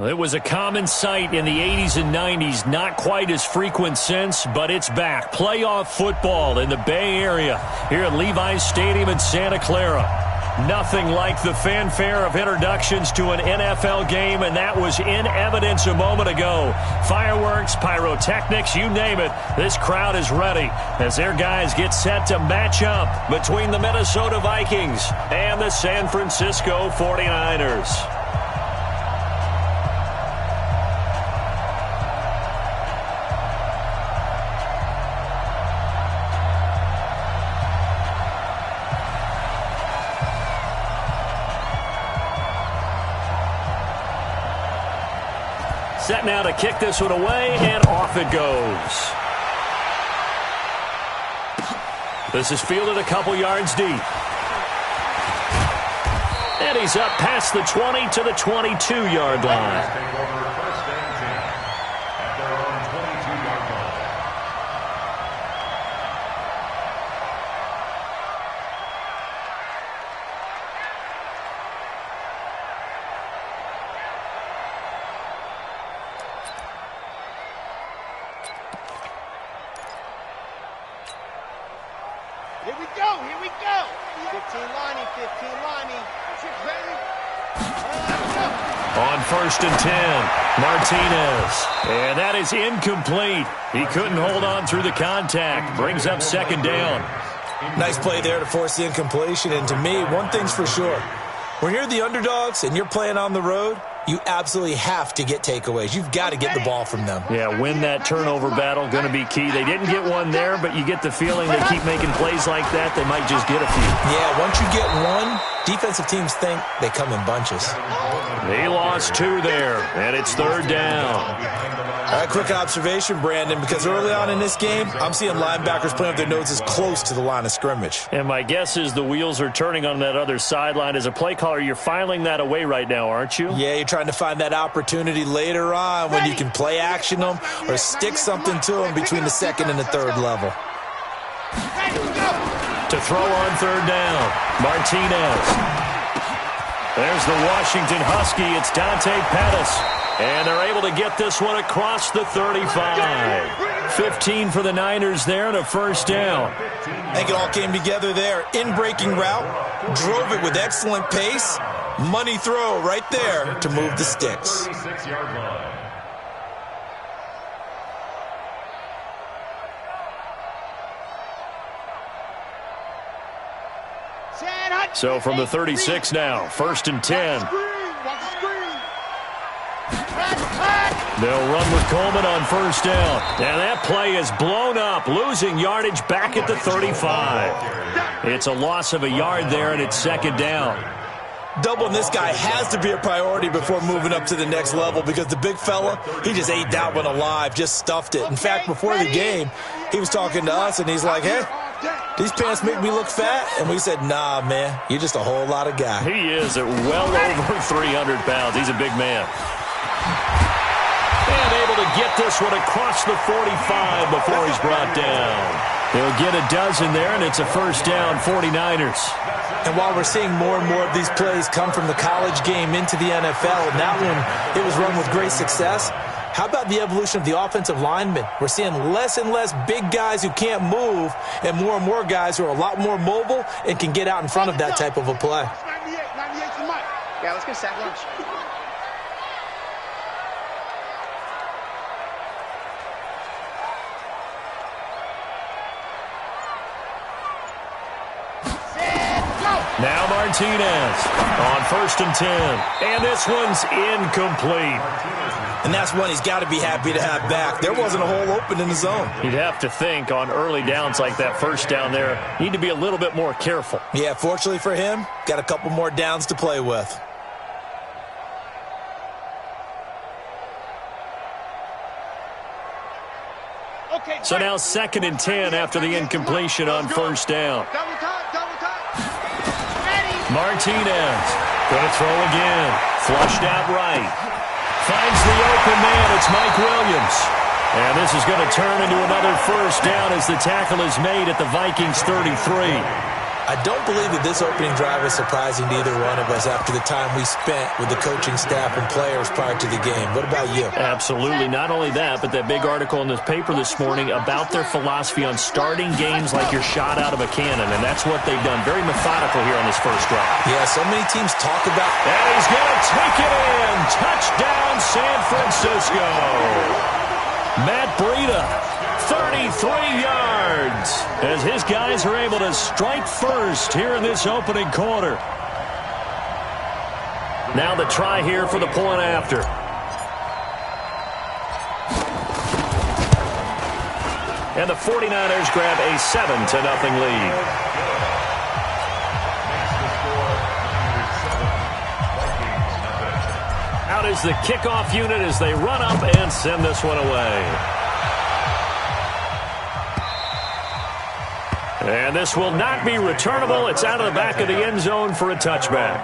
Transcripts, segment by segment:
It was a common sight in the 80s and 90s, not quite as frequent since, but it's back. Playoff football in the Bay Area here at Levi's Stadium in Santa Clara. Nothing like the fanfare of introductions to an NFL game, and that was in evidence a moment ago. Fireworks, pyrotechnics, you name it. This crowd is ready as their guys get set to match up between the Minnesota Vikings and the San Francisco 49ers. Set now to kick this one away, and off it goes. This is fielded a couple yards deep. And he's up past the 20 to the 22-yard line. Here we go. 15 lining. On 1st and 10, Martinez. And that is incomplete. He couldn't hold on through the contact. Brings up 2nd down. Nice play there to force the incompletion. And to me, one thing's for sure. When you're the underdogs and you're playing on the road, you absolutely have to get takeaways. You've got to get the ball from them. Yeah, win that turnover battle, going to be key. They didn't get one there, but you get the feeling they keep making plays like that, they might just get a few. Yeah, once you get one, defensive teams think they come in bunches. He lost 2 there, and it's 3rd down. All right, quick observation, Brandon, because early on in this game, I'm seeing linebackers playing with their noses close to the line of scrimmage. And my guess is the wheels are turning on that other sideline. As a play caller, you're filing that away right now, aren't you? Yeah, you're trying to find that opportunity later on when you can play action them or stick something to them between the 2nd and the 3rd level. To throw on 3rd down, Martinez. There's the Washington Husky. It's Dante Pettis. And they're able to get this one across the 35. 15 for the Niners there and a 1st down. I think it all came together there. In-breaking route, drove it with excellent pace. Money throw right there to move the sticks. So from the 36 now, 1st and 10. They'll run with Coleman on 1st down. And that play is blown up, losing yardage back at the 35. It's a loss of a yard there, and it's 2nd down. Doubling this guy has to be a priority before moving up to the next level because the big fella, he just ate that one alive, just stuffed it. In fact, before the game, he was talking to us, and he's like, hey, these pants make me look fat. And we said, nah, man, you're just a whole lot of guy. He is at well over 300 pounds. He's a big man. And able to get this one across the 45 before he's brought down. He'll get a dozen there, and it's a 1st down, 49ers. And while we're seeing more and more of these plays come from the college game into the NFL, and that one, it was run with great success, how about the evolution of the offensive linemen? We're seeing less and less big guys who can't move and more guys who are a lot more mobile and can get out in front of that type of a play. Yeah, let's get sack lunch. Now Martinez on 1st and 10. And this one's incomplete. And that's one he's got to be happy to have back. There wasn't a hole open in the zone. You'd have to think on early downs like that 1st down there, need to be a little bit more careful. Yeah, fortunately for him, got a couple more downs to play with. So now 2nd and 10 after the incompletion on 1st down. Martinez going to throw again. Flushed out right. Finds the open man. It's Mike Williams. And this is going to turn into another 1st down as the tackle is made at the Vikings 33. I don't believe that this opening drive is surprising to either one of us after the time we spent with the coaching staff and players prior to the game. What about you? Absolutely. Not only that, but that big article in this paper this morning about their philosophy on starting games like you're shot out of a cannon, and that's what they've done. Very methodical here on this first drive. Yeah, so many teams talk about... And he's going to take it in. Touchdown, San Francisco. Matt Breida, 33 yards, as his guys are able to strike first here in this opening quarter. Now the try here for the point after. And the 49ers grab a 7-0 lead. Out is the kickoff unit as they run up and send this one away. And this will not be returnable. It's out of the back of the end zone for a touchback.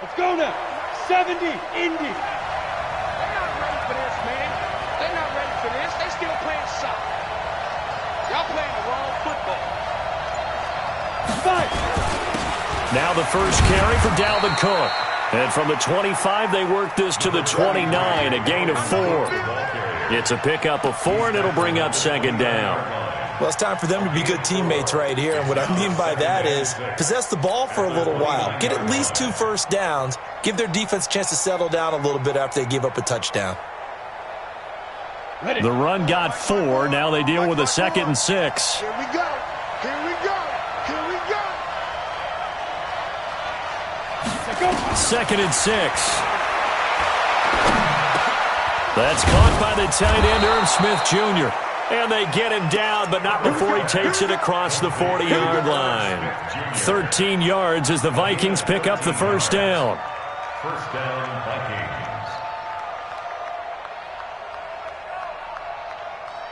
Let's go now. 70, Indy. They're not ready for this, man. They're not ready for this. They still playing soccer. Y'all playing the wrong football. Five. Now the first carry for Dalvin Cook. And from the 25, they work this to the 29, a gain of 4. It's a pickup of 4, and it'll bring up second down. Well, it's time for them to be good teammates right here. And what I mean by that is possess the ball for a little while. Get at least 2 first downs. Give their defense a chance to settle down a little bit after they give up a touchdown. The run got 4. Now they deal with a 2nd and 6. Here we go. Here we go. Here we go. 2nd and 6. That's caught by the tight end, Irv Smith Jr. And they get him down, but not before he takes it across the 40-yard line. 13 yards as the Vikings pick up the first down. First down, Vikings.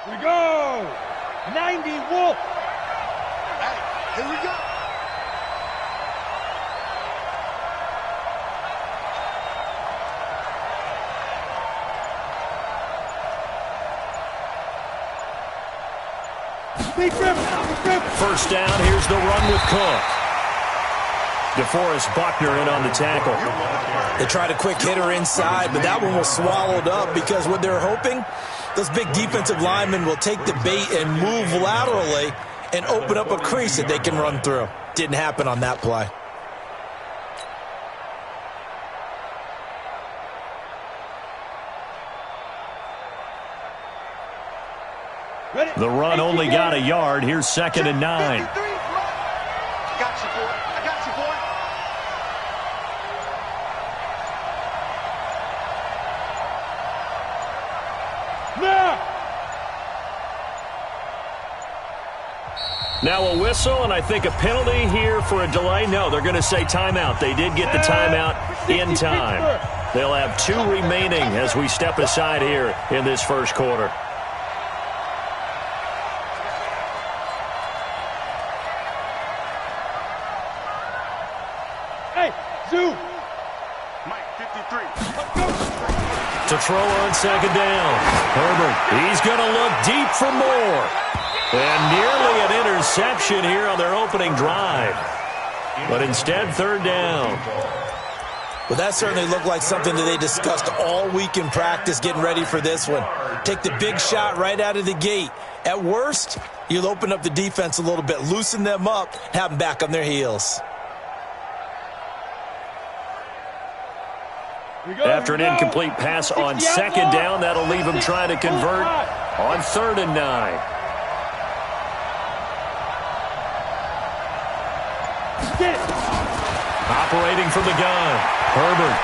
Here we go. 90 Wolf. Hey, here we go. First down, here's the run with Cook. DeForest Buckner in on the tackle. They tried a quick hitter inside, but that one was swallowed up because what they're hoping, those big defensive linemen will take the bait and move laterally and open up a crease that they can run through. Didn't happen on that play. The run only got a yard. Here's 2nd and 9. I got you, boy. I got you, boy. Now a whistle, and I think a penalty here for a delay. No, they're going to say timeout. They did get the timeout in time. They'll have 2 remaining as we step aside here in this first quarter. To throw on 2nd down. Herbert, he's going to look deep for more. And nearly an interception here on their opening drive. But instead, 3rd down. Well, that certainly looked like something that they discussed all week in practice getting ready for this one. Take the big shot right out of the gate. At worst, you'll open up the defense a little bit, loosen them up, have them back on their heels. After an incomplete pass on 2nd down, that'll leave him trying to convert on 3rd and 9. Operating from the gun, Herbert.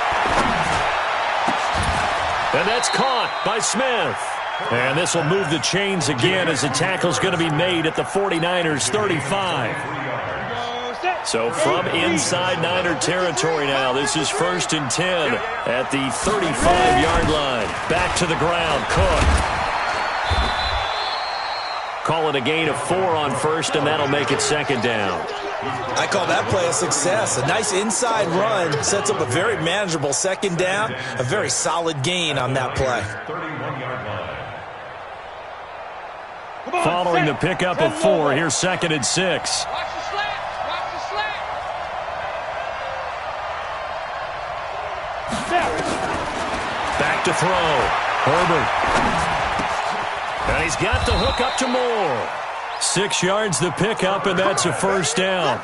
And that's caught by Smith. And this will move the chains again as the tackle's going to be made at the 49ers' 35. So from inside Niner territory now, this is 1st and 10 at the 35-yard line. Back to the ground, Cook. Call it a gain of 4 on first, and that'll make it 2nd down. I call that play a success. A nice inside run sets up a very manageable 2nd down. A very solid gain on that play. 31-yard line. Following the pickup of 4, here's 2nd and 6. Watch the slants. Watch the slants. Back to throw. Herbert. And he's got the hook up to Moore. 6 yards the pickup, and that's a 1st down.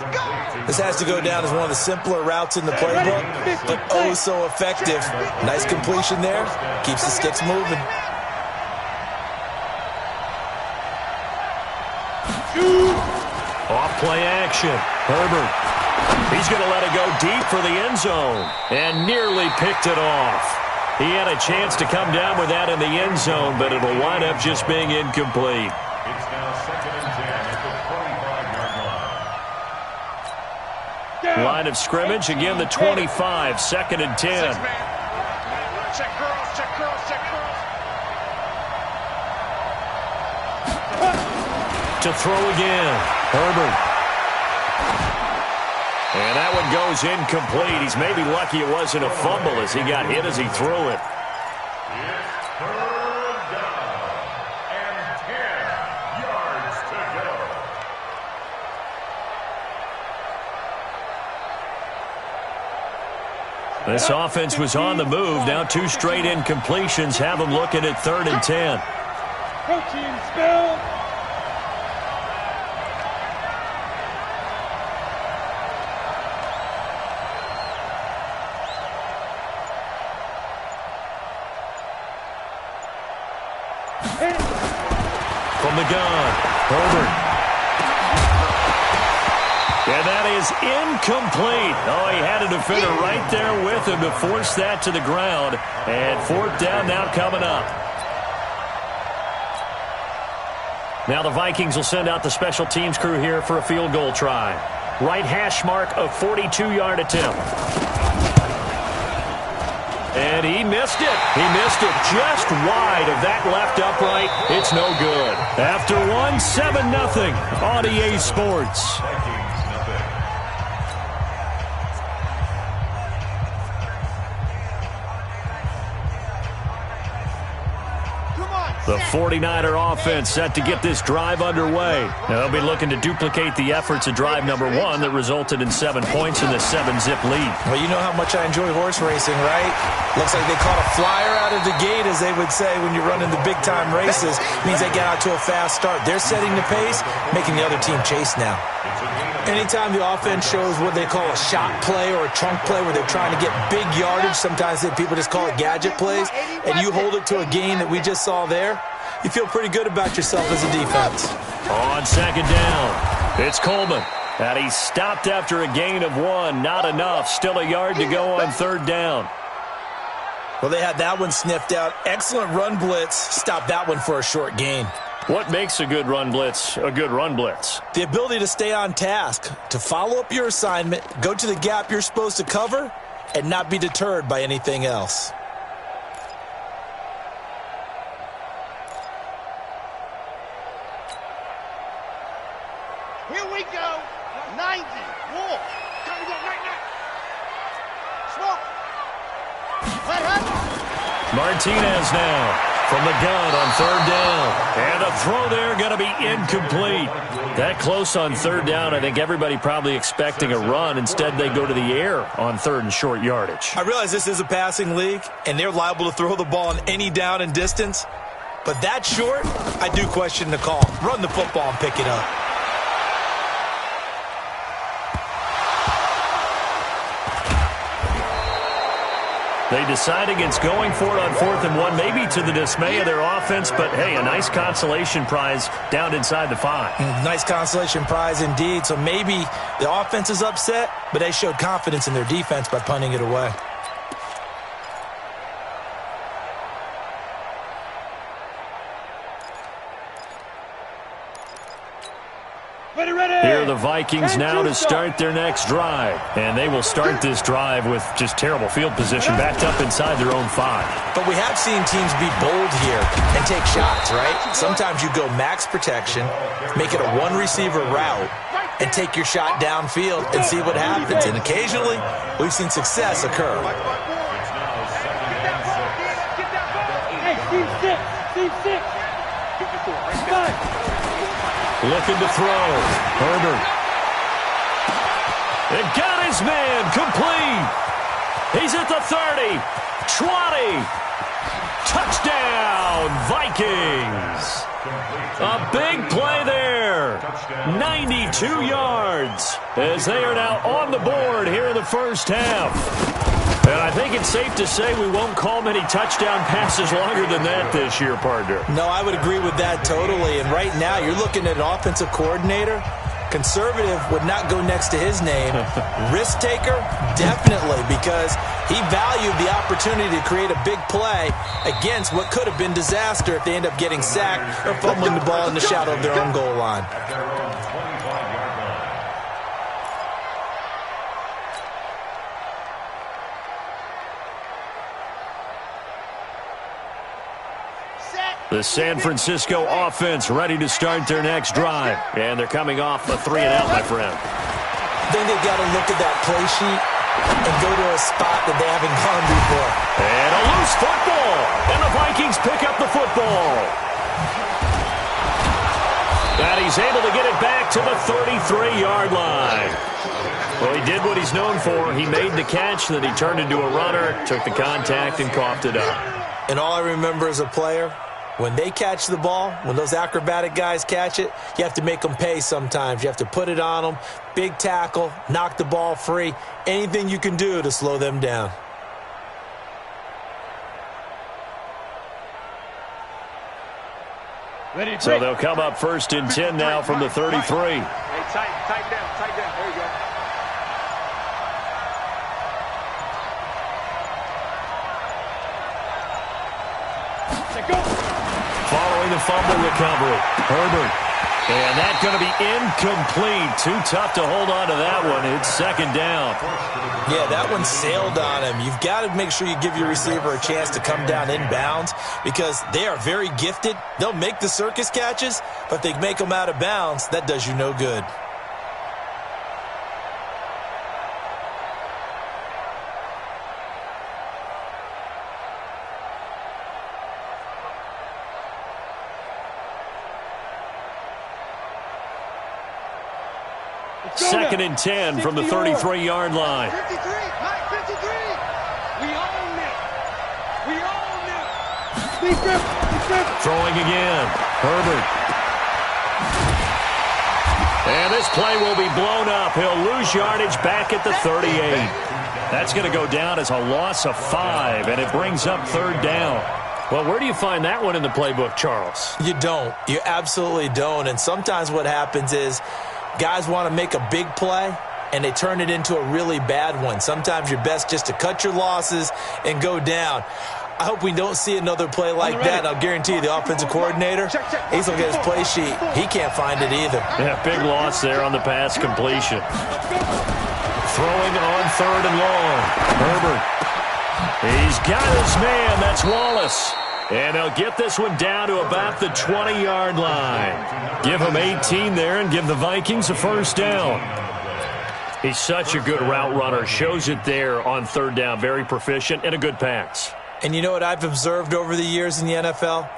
This has to go down as one of the simpler routes in the playbook, but oh so effective. Nice completion there. Keeps the sticks moving. Off play action. Herbert. He's going to let it go deep for the end zone, and nearly picked it off. He had a chance to come down with that in the end zone, but it'll wind up just being incomplete. It's now 2nd and 10 at the 25-yard line. Line of scrimmage, again the 25, 2nd and 10. Check girls, check girls, check girls. To throw again. Herbert. And that one goes incomplete. He's maybe lucky it wasn't a fumble as he got hit as he threw it. It's 3rd down and 10 yards to go. This offense was on the move. Now 2 straight incompletions have them looking at 3rd and 10. Protein spill. From the gun, Herbert. And that is incomplete. Oh, he had a defender right there with him to force that to the ground. And 4th down now coming up. Now the Vikings will send out the special teams crew here for a field goal try. Right hash mark of 42-yard attempt. And he missed it. He missed it just wide of that left upright. It's no good. After one, 7-0 on EA Sports. The 49er offense set to get this drive underway. They'll be looking to duplicate the efforts of drive number 1 that resulted in 7 points in the 7-zip lead. Well, you know how much I enjoy horse racing, right? Looks like they caught a flyer out of the gate, as they would say when you're running the big-time races. Means they get out to a fast start. They're setting the pace, making the other team chase now. Anytime the offense shows what they call a shot play or a trunk play where they're trying to get big yardage, sometimes people just call it gadget plays, and you hold it to a gain that we just saw there, you feel pretty good about yourself as a defense. On 2nd down, it's Coleman. And he stopped after a gain of 1. Not enough. Still a yard to go on 3rd down. Well, they had that one sniffed out. Excellent run blitz. Stopped that one for a short gain. What makes a good run blitz a good run blitz? The ability to stay on task, to follow up your assignment, go to the gap you're supposed to cover, and not be deterred by anything else. Here we go. 90. Wolf. Time to go. Night, night. Smoke. Martinez now from the gun on 3rd down. And a throw there going to be incomplete. That close on 3rd down, I think everybody probably expecting a run. Instead, they go to the air on 3rd and short yardage. I realize this is a passing league, and they're liable to throw the ball on any down and distance. But that short, I do question the call. Run the football and pick it up. They decide against going for it on 4th and 1, maybe to the dismay of their offense, but hey, a nice consolation prize down inside the 5. Nice consolation prize indeed. So maybe the offense is upset, but they showed confidence in their defense by punting it away. Ready, ready. Here are the Vikings now to start their next drive. And they will start this drive with just terrible field position, backed up inside their own 5. But we have seen teams be bold here and take shots, right? Sometimes you go max protection, make it a one-receiver route, and take your shot downfield and see what happens. And occasionally, we've seen success occur. Looking to throw. Herbert. It got his man complete. He's at the 30, 20. Touchdown, Vikings. A big play there. 92 yards as they are now on the board here in the first half. And I think it's safe to say we won't call many touchdown passes longer than that this year, partner. No, I would agree with that totally. And right now, you're looking at an offensive coordinator. Conservative would not go next to his name. Risk taker, definitely, because he valued the opportunity to create a big play against what could have been disaster if they end up getting sacked or fumbling the ball in the shadow of their own goal line. The San Francisco offense ready to start their next drive. And they're coming off a 3-and-out, my friend. Then they've got to look at that play sheet and go to a spot that they haven't gone before. And a loose football. And the Vikings pick up the football. And he's able to get it back to the 33-yard line. Well, he did what he's known for. He made the catch, then he turned into a runner, took the contact, and coughed it up. And all I remember as a player, when they catch the ball, when those acrobatic guys catch it, you have to make them pay sometimes. You have to put it on them, big tackle, knock the ball free, anything you can do to slow them down. So they'll come up 1st and 10 now from the 33. Hey, tight down. There you go. Following the fumble recovery, Herbert. And that's going to be incomplete. Too tough to hold on to that one. It's 2nd down. Yeah, that one sailed on him. You've got to make sure you give your receiver a chance to come down inbounds because they are very gifted. They'll make the circus catches, but they make them out of bounds. That does you no good. Second and 10 from the 33-yard line. 53, Mike, 53. We own it. We own it. Throwing again. Herbert. And this play will be blown up. He'll lose yardage back at the 38. That's going to go down as a loss of 5, and it brings up 3rd down. Well, where do you find that one in the playbook, Charles? You don't. You absolutely don't. And sometimes what happens is guys want to make a big play, and they turn it into a really bad one. Sometimes you're best just to cut your losses and go down. I hope we don't see another play like that. I'll guarantee you the offensive coordinator, he's looking at his play sheet. He can't find it either. Yeah, big loss there on the pass completion. Throwing on 3rd and long. Herbert. He's got his man. That's Wallace. And they'll get this one down to about the 20-yard line. Give him 18 there and give the Vikings a 1st down. He's such a good route runner. Shows it there on 3rd down. Very proficient and a good pass. And you know what I've observed over the years in the NFL?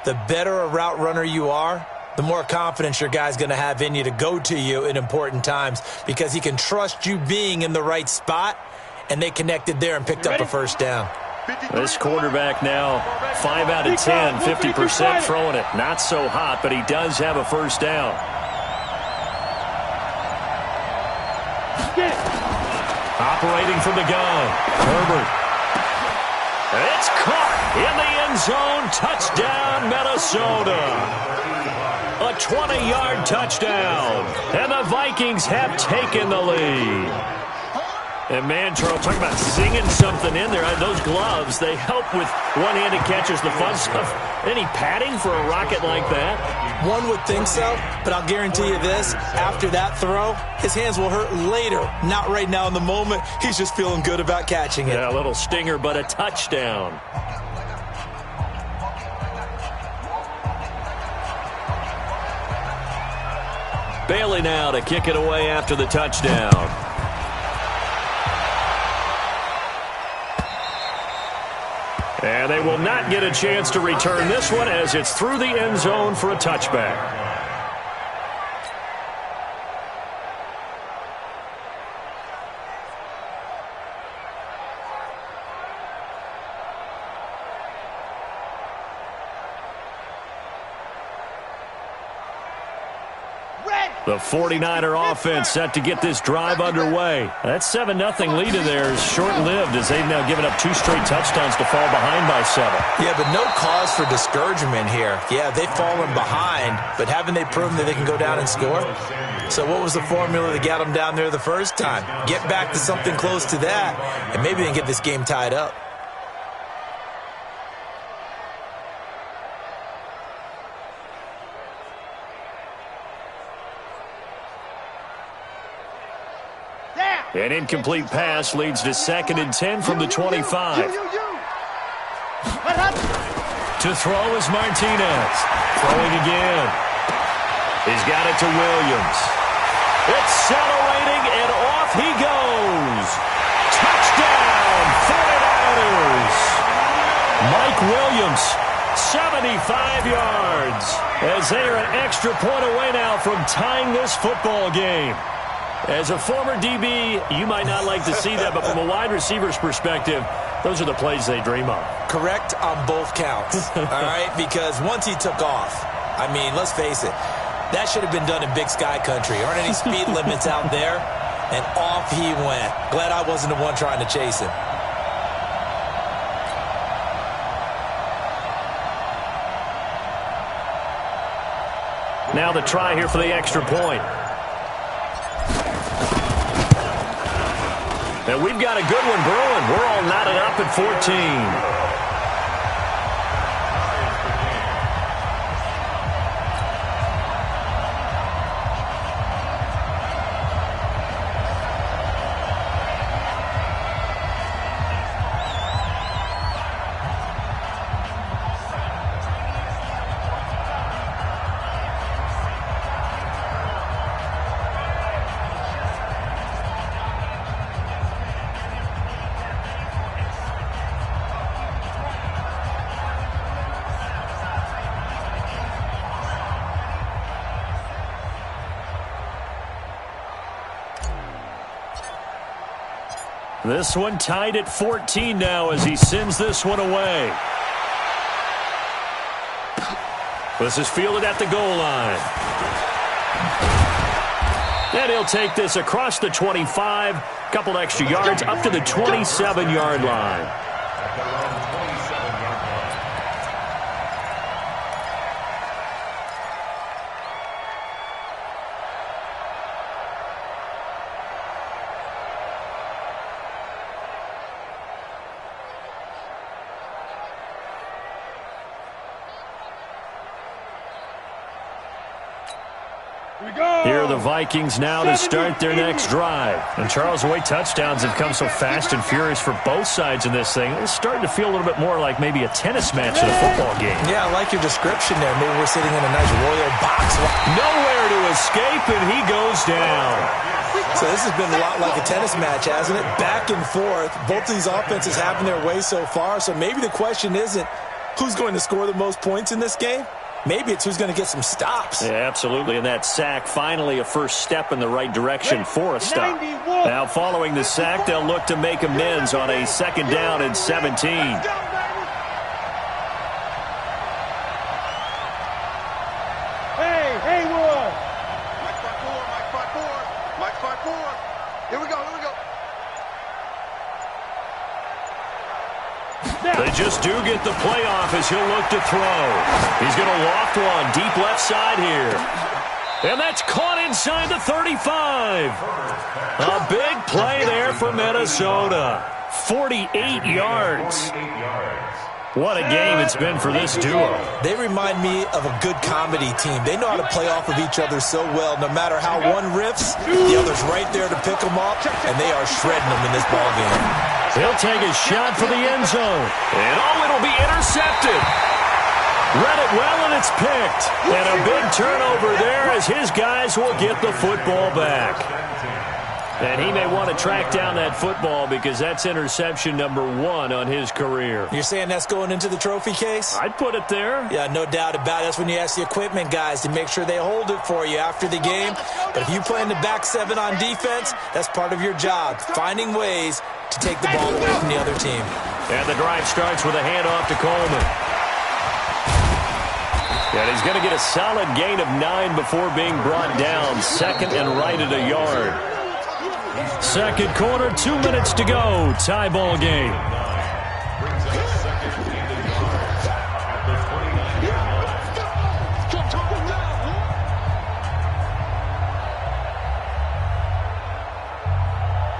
The better a route runner you are, the more confidence your guy's going to have in you to go to you in important times because he can trust you being in the right spot, and they connected there and picked up a 1st down. This quarterback now, 5 out of 10, 50% throwing it. Not so hot, but he does have a 1st down. Operating from the gun, Herbert. It's caught in the end zone. Touchdown, Minnesota. A 20-yard touchdown. And the Vikings have taken the lead. And man, Charles, talk about singing something in there. Those gloves, they help with one-handed catches, the fun stuff. Any padding for a rocket like that? One would think so, but I'll guarantee you this. After that throw, his hands will hurt later. Not right now in the moment. He's just feeling good about catching it. Yeah, a little stinger, but a touchdown. Bailey now to kick it away after the touchdown. And they will not get a chance to return this one as it's through the end zone for a touchback. The 49er offense set to get this drive underway. That 7-0 lead of theirs short-lived as they've now given up 2 straight touchdowns to fall behind by 7. Yeah, but no cause for discouragement here. Yeah, they've fallen behind, but haven't they proven that they can go down and score? So what was the formula that got them down there the first time? Get back to something close to that, and maybe they can get this game tied up. An incomplete pass leads to 2nd and 10 from the 25. To throw is Martinez. Throwing again. He's got it to Williams. Accelerating, and off he goes. Touchdown, 49ers. Mike Williams, 75 yards. As they are an extra point away now from tying this football game. As a former DB, you might not like to see that, but from a wide receiver's perspective, those are the plays they dream of. Correct on both counts, all right? Because once he took off, I mean, let's face it, that should have been done in Big Sky Country. Aren't any speed limits out there? And off he went. Glad I wasn't the one trying to chase him. Now the try here for the extra point. And we've got a good one brewing. We're all knotted up at 14. This one tied at 14 now as he sends this one away. This is fielded at the goal line. And he'll take this across the 25, couple extra yards up to the 27-yard line. Here are the Vikings now to start their next drive. And Charles, the way touchdowns have come so fast and furious for both sides in this thing, it's starting to feel a little bit more like maybe a tennis match in a football game. Yeah, I like your description there. Maybe we're sitting in a nice royal box. Nowhere to escape, and he goes down. So this has been a lot like a tennis match, hasn't it? Back and forth. Both of these offenses having their way so far. So maybe the question isn't who's going to score the most points in this game. Maybe it's who's going to get some stops. Yeah, absolutely. And that sack, finally a first step in the right direction for a stop. Now, following the sack, they'll look to make amends on a 2nd down and 17. Hey, Haywood! Mike 5-4. Here we go. They just do get the playoff as he'll look to throw. He's going to loft one deep left side here. And that's caught inside the 35. A big play there for Minnesota. 48 yards. What a game it's been for this duo. They remind me of a good comedy team. They know how to play off of each other so well. No matter how one riffs, the other's right there to pick them up, and they are shredding them in this ballgame. He'll take a shot for the end zone. And it'll be intercepted. Read it well, and it's picked. And a big turnover there as his guys will get the football back. And he may want to track down that football because that's interception number 1 on his career. You're saying that's going into the trophy case? I'd put it there. Yeah, no doubt about it. That's when you ask the equipment guys to make sure they hold it for you after the game. But if you play in the back 7 on defense, that's part of your job, finding ways to take the ball away from the other team. And the drive starts with a handoff to Coleman. And he's going to get a solid gain of 9 before being brought down. Second and right at a yard. Second quarter, 2 minutes to go. Tie ball game.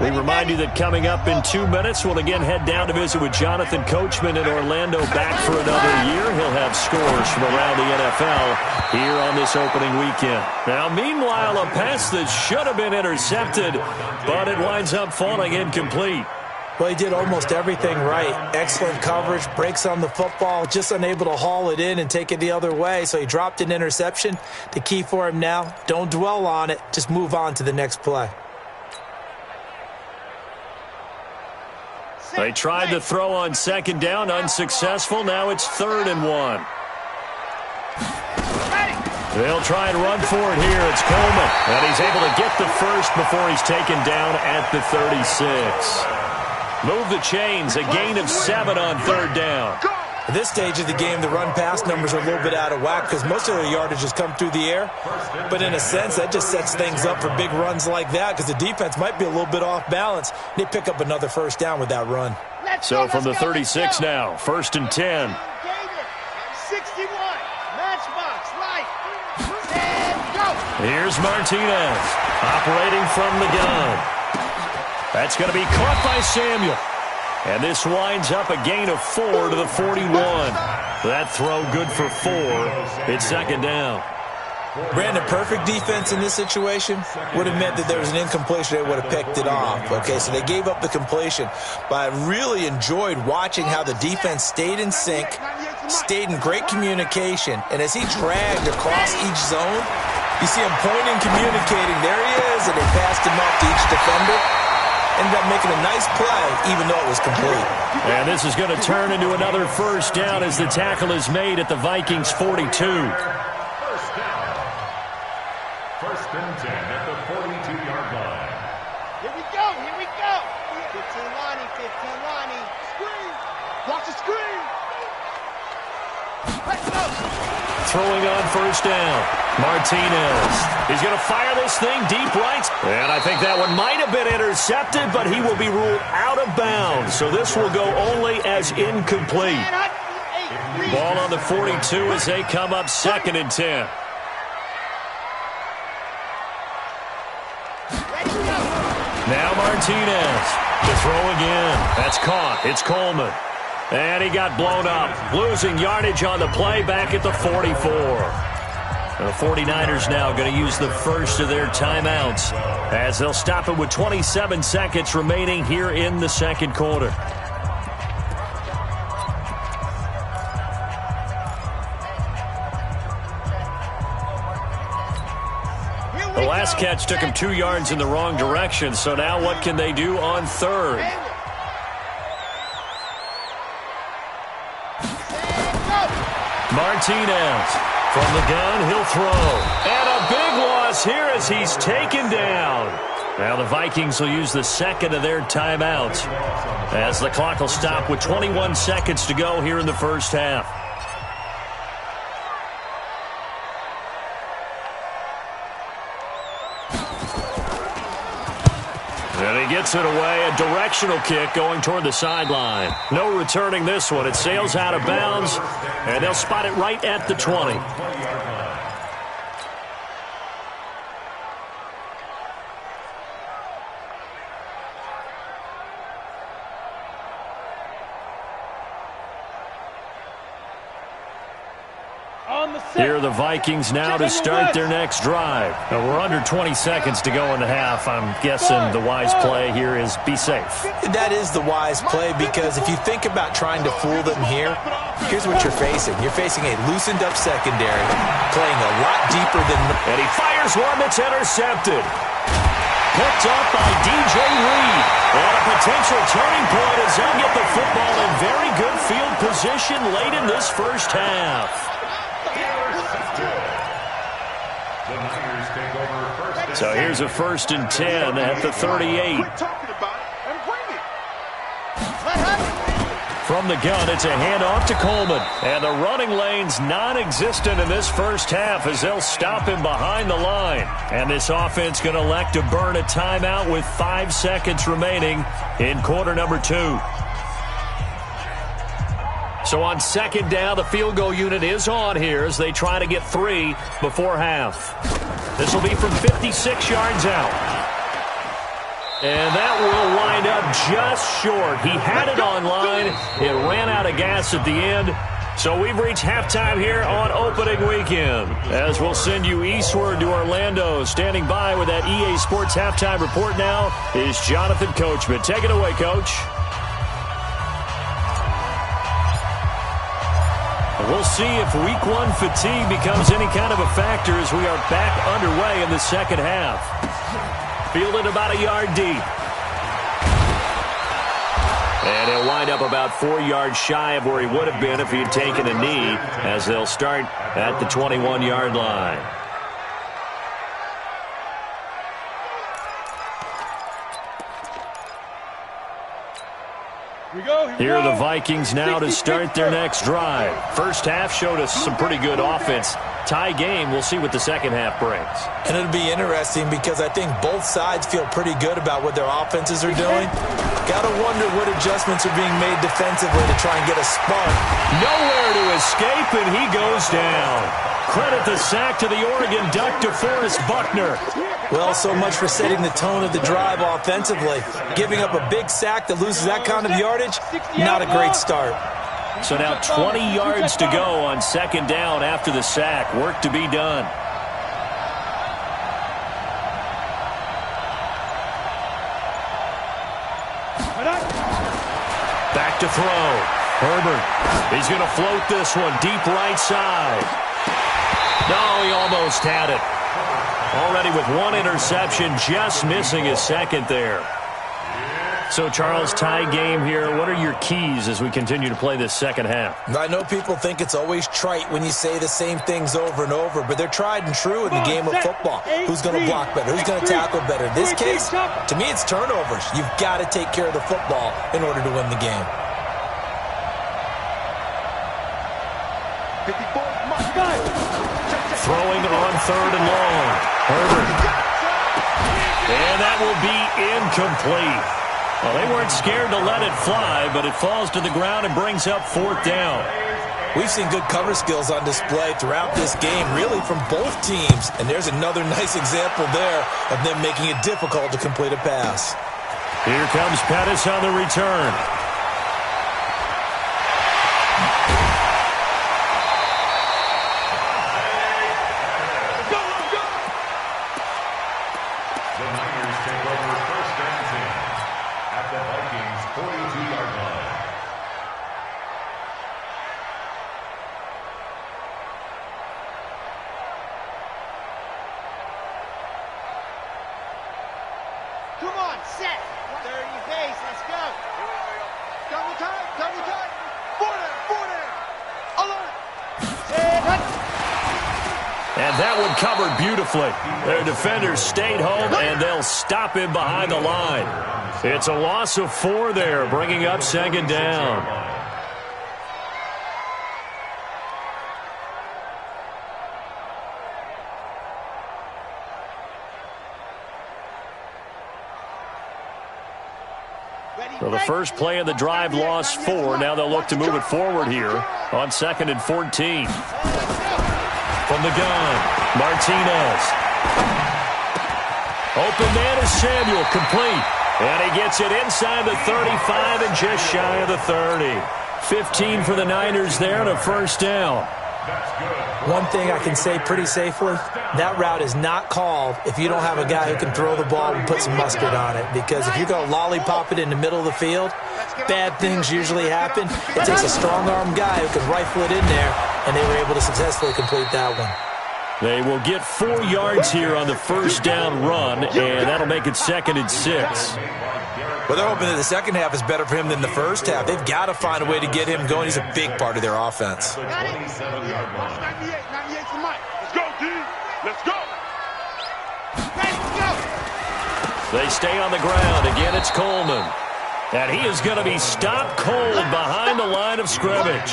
We remind you that coming up in 2 minutes, we'll again head down to visit with Jonathan Coachman in Orlando, back for another year. He'll have scores from around the NFL here on this opening weekend. Now, meanwhile, a pass that should have been intercepted, but it winds up falling incomplete. Well, he did almost everything right. Excellent coverage, breaks on the football, just unable to haul it in and take it the other way. So he dropped an interception. The key for him now, don't dwell on it. Just move on to the next play. They tried to throw on second down, unsuccessful. Now it's 3rd and 1. They'll try and run for it here. It's Coleman. And he's able to get the first before he's taken down at the 36. Move the chains. A gain of 7 on 3rd down. At this stage of the game, the run-pass numbers are a little bit out of whack because most of the yardage has come through the air. But in a sense, that just sets things up for big runs like that because the defense might be a little bit off balance. They pick up another first down with that run. So from the 36 now, 1st and 10. 61, matchbox, right, and go. Here's Martinez operating from the gun. That's going to be caught by Samuel. And this winds up a gain of 4 to the 41. That throw good for 4. It's 2nd down. Brandon, perfect defense in this situation would have meant that there was an incompletion. They would have picked it off. Okay, so they gave up the completion. But I really enjoyed watching how the defense stayed in sync, stayed in great communication. And as he dragged across each zone, you see him pointing, communicating. There he is, and they passed him off to each defender. Ended up making a nice play, even though it was complete. And this is going to turn into another first down as the tackle is made at the Vikings' 42. First down. 1st and 10 at the 42-yard line. Here we go, here we go. 15 Lonnie, 15 Lonnie. Screen. Watch the screen. Let's go. Throwing on first down, Martinez. He's going to fire this thing deep right. And I think that one might have been intercepted, but he will be ruled out of bounds. So this will go only as incomplete. Ball on the 42 as they come up 2nd and 10. Now Martinez to throw again. That's caught. It's Coleman. And he got blown up, losing yardage on the play back at the 44. The 49ers now going to use the first of their timeouts as they'll stop it with 27 seconds remaining here in the 2nd quarter. The last catch took him 2 yards in the wrong direction, so now what can they do on 3rd? Martinez from the gun, he'll throw. And a big loss here as he's taken down. Now the Vikings will use the 2nd of their timeouts as the clock will stop with 21 seconds to go here in the first half. And he gets it away, a directional kick going toward the sideline. No returning this one. It sails out of bounds, and they'll spot it right at the 20. Here are the Vikings now to start their next drive. Now, we're under 20 seconds to go in the half. I'm guessing the wise play here is be safe. That is the wise play, because if you think about trying to fool them here, here's what you're facing. You're facing a loosened up secondary, playing a lot deeper than... And he fires one that's intercepted. Picked up by DJ Reed. And a potential turning point as they'll get the football in very good field position late in this first half. So here's a 1st and 10 at the 38. From the gun, it's a handoff to Coleman. And the running lane's non-existent in this first half as they'll stop him behind the line. And this offense going to elect to burn a timeout with 5 seconds remaining in quarter number 2. So on 2nd down, the field goal unit is on here as they try to get 3 before half. This will be from 56 yards out. And that will wind up just short. He had it on line. It ran out of gas at the end. So we've reached halftime here on opening weekend. As we'll send you eastward to Orlando. Standing by with that EA Sports halftime report now is Jonathan Coachman. Take it away, Coach. We'll see if week 1 fatigue becomes any kind of a factor as we are back underway in the second half. Fielded about a yard deep. And he'll wind up about 4 yards shy of where he would have been if he had taken a knee, as they'll start at the 21-yard line. Here are the Vikings now to start their next drive. First half showed us some pretty good offense. Tie game, we'll see what the second half brings. And it'll be interesting because I think both sides feel pretty good about what their offenses are doing. Gotta wonder what adjustments are being made defensively to try and get a spark. Nowhere to escape, and he goes down. Credit the sack to the Oregon Duck, DeForest Buckner. Well, so much for setting the tone of the drive offensively. Giving up a big sack that loses that kind of yardage, not a great start. So now 20 yards to go on 2nd down after the sack. Work to be done. Back to throw. Herbert. He's going to float this one deep right side. No, he almost had it. Already with 1 interception, just missing his 2nd there. So, Charles, tie game here. What are your keys as we continue to play this second half? I know people think it's always trite when you say the same things over and over, but they're tried and true in the game of football. Who's going to block better? Who's going to tackle better? In this case, to me, it's turnovers. You've got to take care of the football in order to win the game. Throwing on 3rd and long. Herbert. And that will be incomplete. Well, they weren't scared to let it fly, but it falls to the ground and brings up 4th down. We've seen good cover skills on display throughout this game, really from both teams. And there's another nice example there of them making it difficult to complete a pass. Here comes Pettis on the return. Come on, set. 30 pace, let's go. Double time. 40, alert. And that one covered beautifully. Their defenders stayed home, and they'll stop him behind the line. It's a loss of 4 there, bringing up 2nd down. So the first play of the drive lost 4. Now they'll look to move it forward here on 2nd and 14. From the gun, Martinez. Open man is Samuel, complete. And he gets it inside the 35 and just shy of the 30. 15 for the Niners there and a 1st down. One thing I can say pretty safely, that route is not called if you don't have a guy who can throw the ball and put some mustard on it. Because if you're going to lollipop it in the middle of the field, bad things usually happen. It takes a strong-arm guy who can rifle it in there, and they were able to successfully complete that one. They will get 4 yards here on the first down run, and that'll make it 2nd and 6. Well, they're hoping that the second half is better for him than the first half. They've got to find a way to get him going. He's a big part of their offense. 98 for Mike. Let's go, D. Let's go. Let's go. They stay on the ground. Again, it's Coleman. And he is going to be stopped cold behind the line of scrimmage.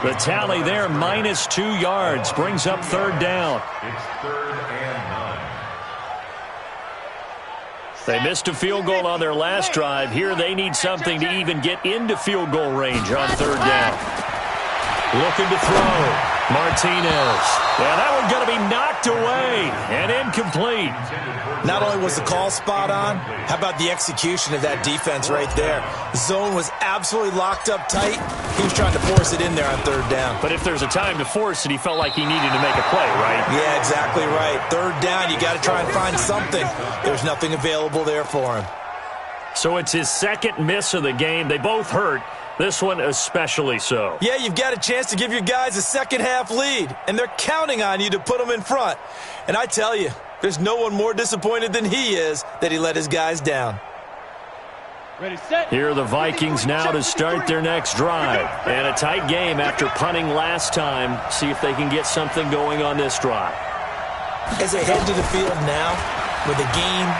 The tally there, -2 yards, brings up 3rd down. It's 3rd and 9. They missed a field goal on their last drive. Here they need something to even get into field goal range on 3rd down. Looking to throw. Martinez. And that one going to be knocked away and incomplete. Not only was the call spot on, how about the execution of that defense right there? The zone was absolutely locked up tight. He was trying to force it in there on 3rd down. But if there's a time to force it, he felt like he needed to make a play, right? Yeah, exactly right. 3rd down, you got to try and find something. There's nothing available there for him. So it's his 2nd miss of the game. They both hurt. This one especially so. Yeah, you've got a chance to give your guys a second-half lead, and they're counting on you to put them in front. And I tell you, there's no one more disappointed than he is that he let his guys down. Ready, set. Here are the Vikings now to start their next drive. And a tight game after punting last time. See if they can get something going on this drive. As they head to the field now, with the game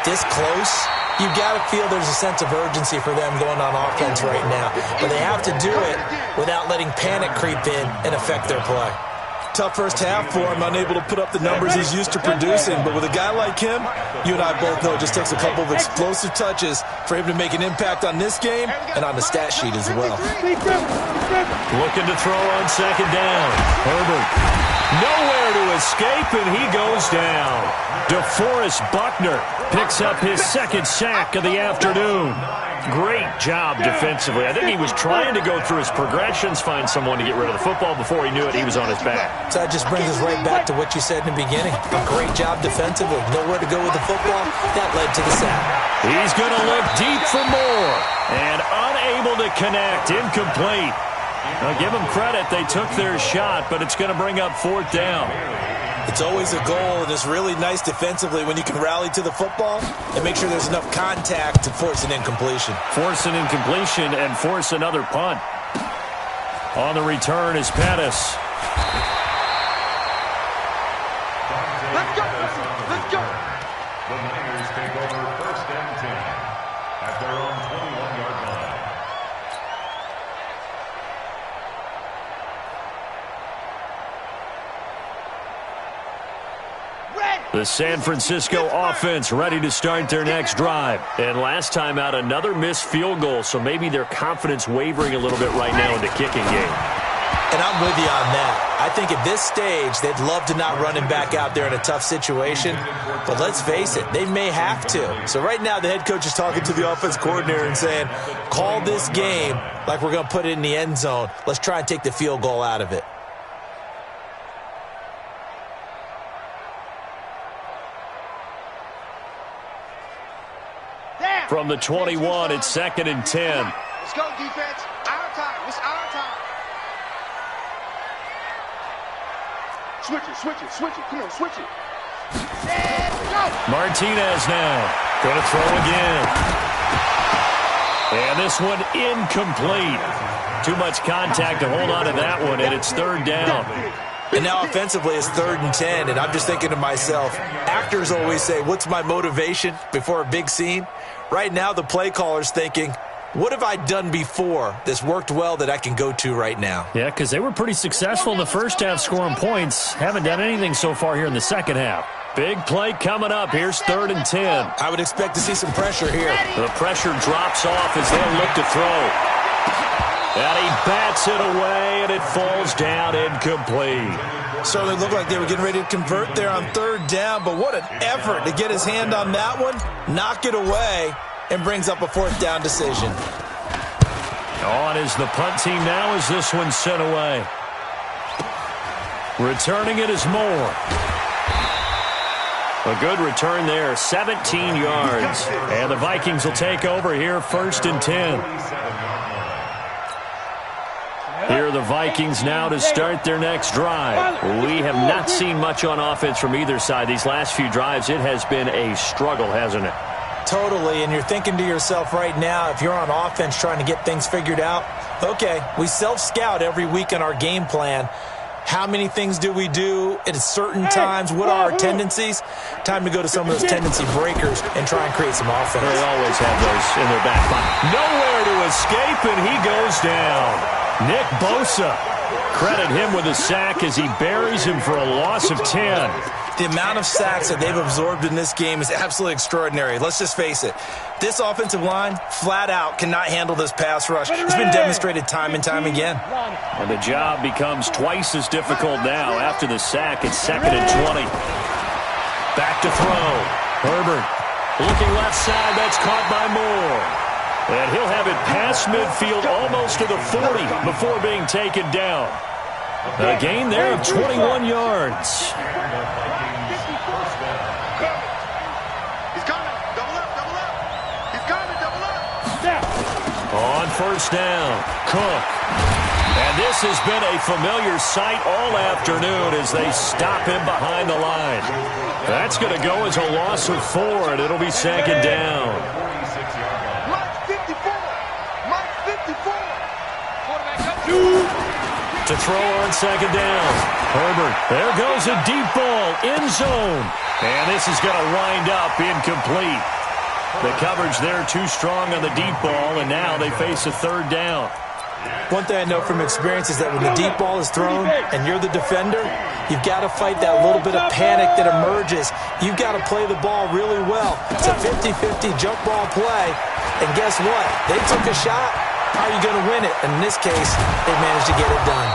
this close, you've got to feel there's a sense of urgency for them going on offense right now. But they have to do it without letting panic creep in and affect their play. Tough first half for him, unable to put up the numbers he's used to producing. But with a guy like him, you and I both know it just takes a couple of explosive touches for him to make an impact on this game and on the stat sheet as well. Looking to throw on 2nd down. Herbert. Nowhere to escape, and he goes down. DeForest Buckner picks up his 2nd sack of the afternoon. Great job defensively. I think he was trying to go through his progressions, find someone to get rid of the football. Before he knew it, he was on his back. So that just brings us right back to what you said in the beginning. A great job defensively. Nowhere to go with the football. That led to the sack. He's going to look deep for more. And unable to connect. Incomplete. Now, give them credit. They took their shot, but it's going to bring up 4th down. It's always a goal, and it's really nice defensively when you can rally to the football and make sure there's enough contact to force an incompletion. Force an incompletion and force another punt. On the return is Pettis. Let's go. Let's go. The Niners take over 1st and 10 at their own 21-yard line. The San Francisco offense ready to start their next drive. And last time out, another missed field goal, so maybe their confidence wavering a little bit right now in the kicking game. And I'm with you on that. I think at this stage, they'd love to not run him back out there in a tough situation. But let's face it, they may have to. So right now, the head coach is talking to the offense coordinator and saying, call this game like we're going to put it in the end zone. Let's try and take the field goal out of it. From the 21, it's 2nd and 10. Let's go, defense. Our time. It's our time. Switch it. Come on, switch it. Let's go. Martinez now. Going to throw again. And this one incomplete. Too much contact to hold on to that one, and it's 3rd down. And now offensively it's 3rd and 10, and I'm just thinking to myself, actors always say, what's my motivation before a big scene? Right now the play caller's thinking, what have I done before that's worked well that I can go to right now? Yeah, because they were pretty successful in the first half scoring points. Haven't done anything so far here in the second half. Big play coming up. Here's 3rd and 10. I would expect to see some pressure here. The pressure drops off as they'll look to throw. And he bats it away, and it falls down incomplete. Certainly looked like they were getting ready to convert there on 3rd down, but what an effort to get his hand on that one, knock it away, and brings up a 4th down decision. On is the punt team now as this one's sent away. Returning it is Moore. A good return there, 17 yards. And the Vikings will take over here, 1st and 10. Here are the Vikings now to start their next drive. We have not seen much on offense from either side. These last few drives, it has been a struggle, hasn't it? Totally, and you're thinking to yourself right now, if you're on offense trying to get things figured out, okay, we self-scout every week in our game plan. How many things do we do at certain times? What are our tendencies? Time to go to some of those tendency breakers and try and create some offense. They always have those in their back pocket. Nowhere to escape, and he goes down. Nick Bosa. Credit him with a sack as he buries him for a loss of 10. The amount of sacks that they've absorbed in this game is absolutely extraordinary. Let's just face it. This offensive line, flat out, cannot handle this pass rush. It's been demonstrated time and time again. And the job becomes twice as difficult now after the sack. It's 2nd and 20. Back to throw. Herbert looking left side. That's caught by Moore. And he'll have it past midfield almost to the 40 before being taken down. A gain there of 21 yards. On 1st down, Cook. And this has been a familiar sight all afternoon as they stop him behind the line. That's going to go as a loss of 4, and it'll be 2nd down. To throw on 2nd down. Herbert, there goes a deep ball, end zone. And this is going to wind up incomplete. The coverage there too strong on the deep ball, and now they face a 3rd down. One thing I know from experience is that when the deep ball is thrown and you're the defender, you've got to fight that little bit of panic that emerges. You've got to play the ball really well. It's a 50-50 jump ball play, and guess what? They took a shot. How are you going to win it? And in this case, they managed to get it done.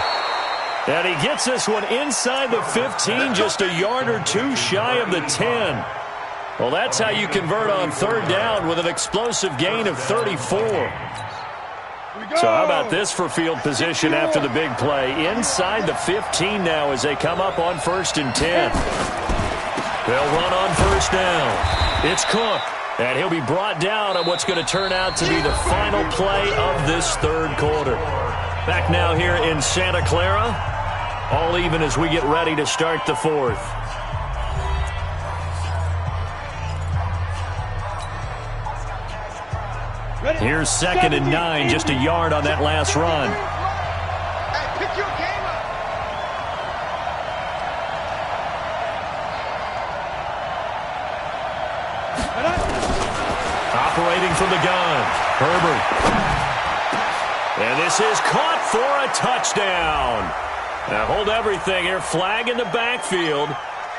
And he gets this one inside the 15, just a yard or 2 shy of the 10. Well, that's how you convert on 3rd down with an explosive gain of 34. So how about this for field position after the big play? Inside the 15 now as they come up on 1st and 10. They'll run on 1st down. It's Cook, and he'll be brought down on what's going to turn out to be the final play of this 3rd quarter. Back now here in Santa Clara, all even as we get ready to start the 4th. Here's 2nd and 9, just a yard on that last run. Operating from the gun, Herbert. And this is caught for a touchdown. Now hold everything here, flag in the backfield.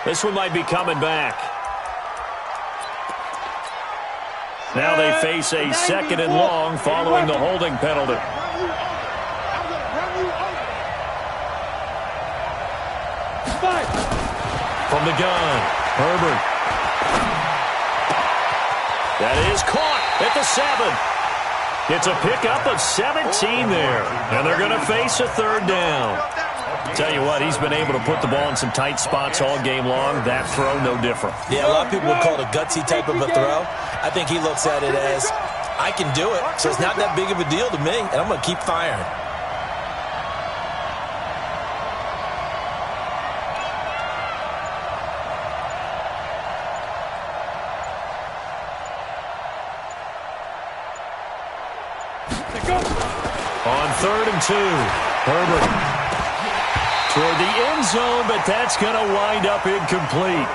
This one might be coming back. Now they face a 2nd and long following the holding penalty. From the gun, Herbert. That is caught at the 7. It's a pickup of 17 there. And they're going to face a 3rd down. Tell you what, he's been able to put the ball in some tight spots all game long. That throw, no different. Yeah, a lot of people would call it a gutsy type of a throw. I think he looks at it as, I can do it, so it's not that big of a deal to me, and I'm going to keep firing. On 3rd and 2, Herbert toward the end zone, but that's going to wind up incomplete.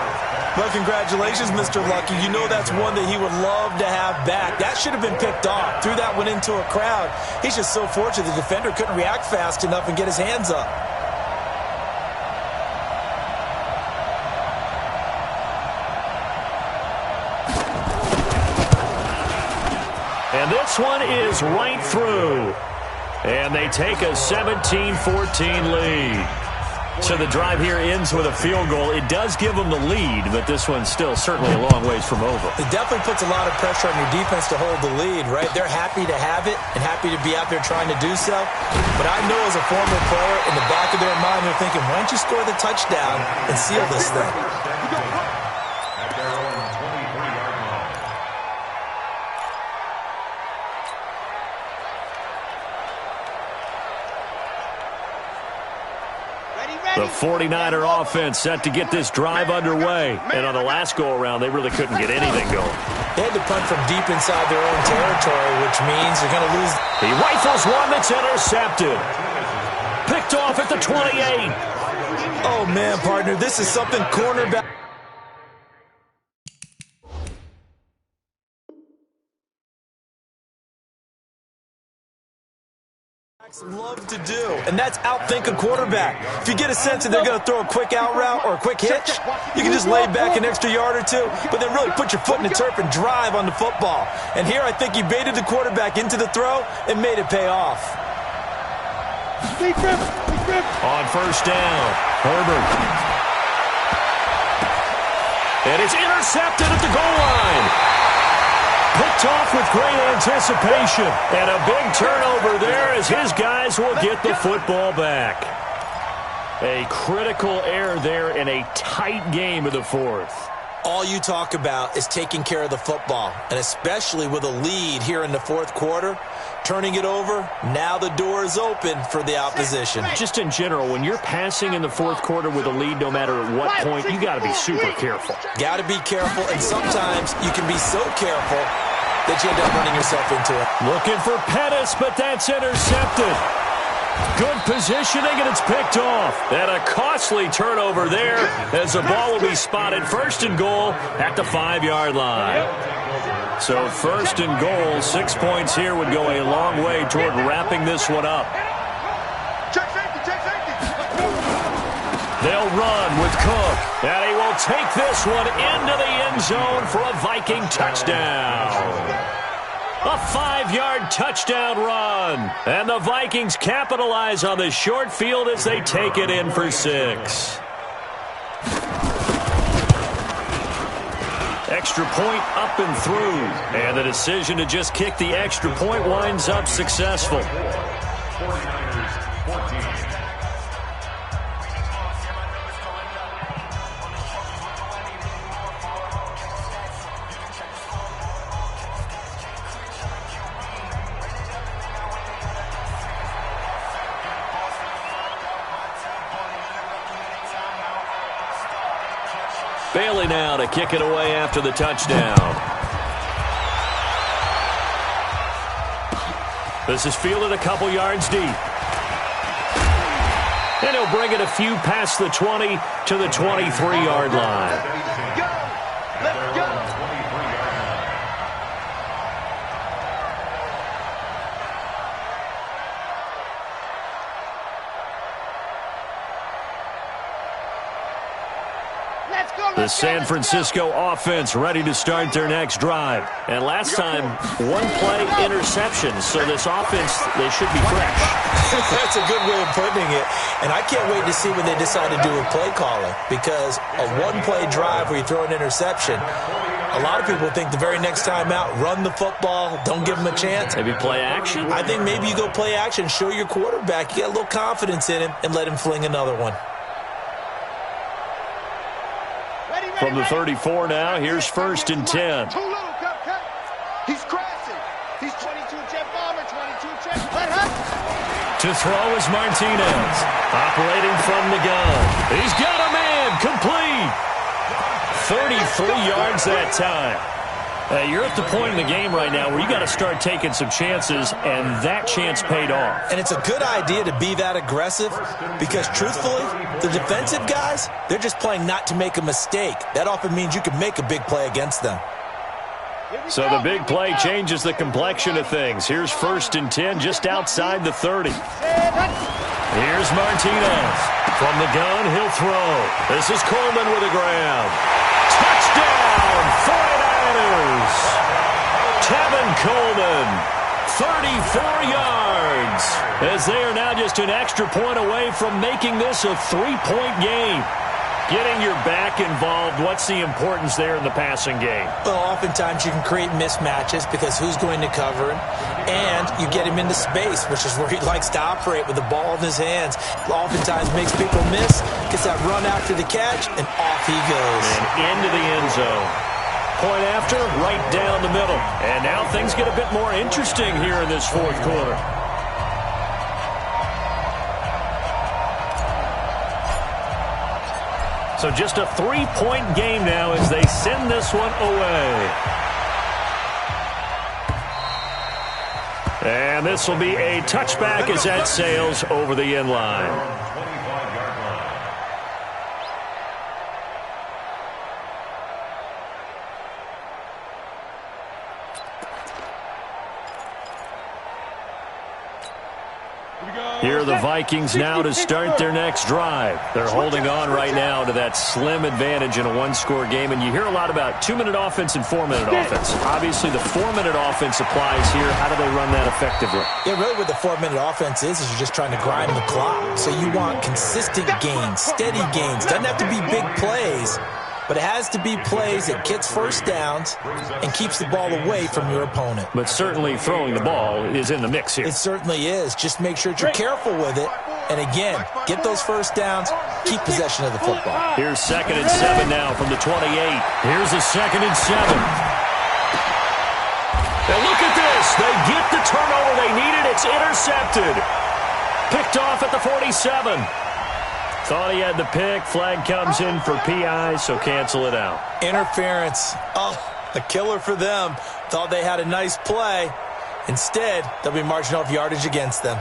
Well, congratulations, Mr. Lucky. You know that's one that he would love to have back. That should have been picked off. Threw that one into a crowd. He's just so fortunate the defender couldn't react fast enough and get his hands up. And this one is right through. And they take a 17-14 lead. So the drive here ends with a field goal. It does give them the lead, but this one's still certainly a long ways from over. It definitely puts a lot of pressure on your defense to hold the lead, right? They're happy to have it and happy to be out there trying to do so. But I know as a former player, in the back of their mind, they're thinking, why don't you score the touchdown and seal this thing? The 49er offense set to get this drive underway. And on the last go-around, they really couldn't get anything going. They had to punt from deep inside their own territory, which means they're going to lose. He rifles one that's intercepted. Picked off at the 28. Oh, man, partner, this is something cornerback love to do, and that's outthink a quarterback. If you get a sense that they're going to throw a quick out route or a quick hitch, you can just lay back an extra yard or two, but then really put your foot in the turf and drive on the football. And here I think he baited the quarterback into the throw and made it pay off. On first down, Herbert. And it's intercepted at the goal line. Picked off with great anticipation. And a big turnover there as his guys will get the football back. A critical error there in a tight game of the fourth. All you talk about is taking care of the football, and especially with a lead here in the fourth quarter, turning it over, now the door is open for the opposition. Just in general, when you're passing in the fourth quarter with a lead, no matter at what point, you got to be super careful. Got to be careful, and sometimes you can be so careful that you end up running yourself into it. Looking for Pettis, but that's intercepted. Good positioning, and it's picked off. And a costly turnover there as the ball will be spotted first and goal at the 5-yard line. So first and goal, 6 points here would go a long way toward wrapping this one up. They'll run with Cook, and he will take this one into the end zone for a Viking touchdown. A 5-yard touchdown run. And the Vikings capitalize on the short field as they take it in for 6. Extra point up and through. And the decision to just kick the extra point winds up successful. 49ers 14. Bailey now to kick it away after the touchdown. This is fielded a couple yards deep. And he'll bring it a few past the 20 to the 23-yard line. The San Francisco offense ready to start their next drive. And last time, one play interception. So this offense, they should be fresh. That's a good way of putting it. And I can't wait to see what they decide to do with play calling. Because a one-play drive where you throw an interception, a lot of people think the very next time out, run the football, don't give them a chance. Maybe play action? I think maybe you go play action, show your quarterback, you get a little confidence in him, and let him fling another one. From the 34 now, here's first and 10. Too little, cut. He's crashing. He's 22-jet bomber, 22-jet. To throw is Martinez. Operating from the gun. He's got a man. Complete. 33 yards that time. You're at the point in the game right now where you got to start taking some chances, and that chance paid off. And it's a good idea to be that aggressive because, truthfully, the defensive guys, they're just playing not to make a mistake. That often means you can make a big play against them. So the big play changes the complexion of things. Here's first and 10 just outside the 30. Here's Martinez. From the gun, he'll throw. This is Coleman with a grab. Touchdown, 49ers! Tevin Coleman. 34 yards, as they are now just an extra point away from making this a 3-point game. Getting your back involved, what's the importance there in the passing game? Well, oftentimes you can create mismatches because who's going to cover him, and you get him into space, which is where he likes to operate with the ball in his hands. Oftentimes makes people miss, gets that run after the catch, and off he goes. And into the end zone. Point after, right down the middle. And now things get a bit more interesting here in this fourth quarter. So just a 3-point game now as they send this one away. And this will be a touchback as that sails over the end line. Here are the Vikings now to start their next drive. They're holding on right now to that slim advantage in a one-score game. And you hear a lot about 2-minute offense and 4-minute offense. Obviously, the 4-minute offense applies here. How do they run that effectively? Yeah, really what the 4-minute offense is you're just trying to grind the clock. So you want consistent gains, steady gains. Doesn't have to be big plays, but it has to be plays that gets first downs and keeps the ball away from your opponent. But certainly throwing the ball is in the mix here. It certainly is. Just make sure that you're careful with it. And again, get those first downs, keep possession of the football. Here's 2nd and 7 now from the 28. Here's a 2nd and 7. Now look at this. They get the turnover they needed. It's intercepted. Picked off at the 47. Thought he had the pick. Flag comes in for PI, so cancel it out. Interference. Oh, a killer for them. Thought they had a nice play. Instead, they'll be marching off yardage against them.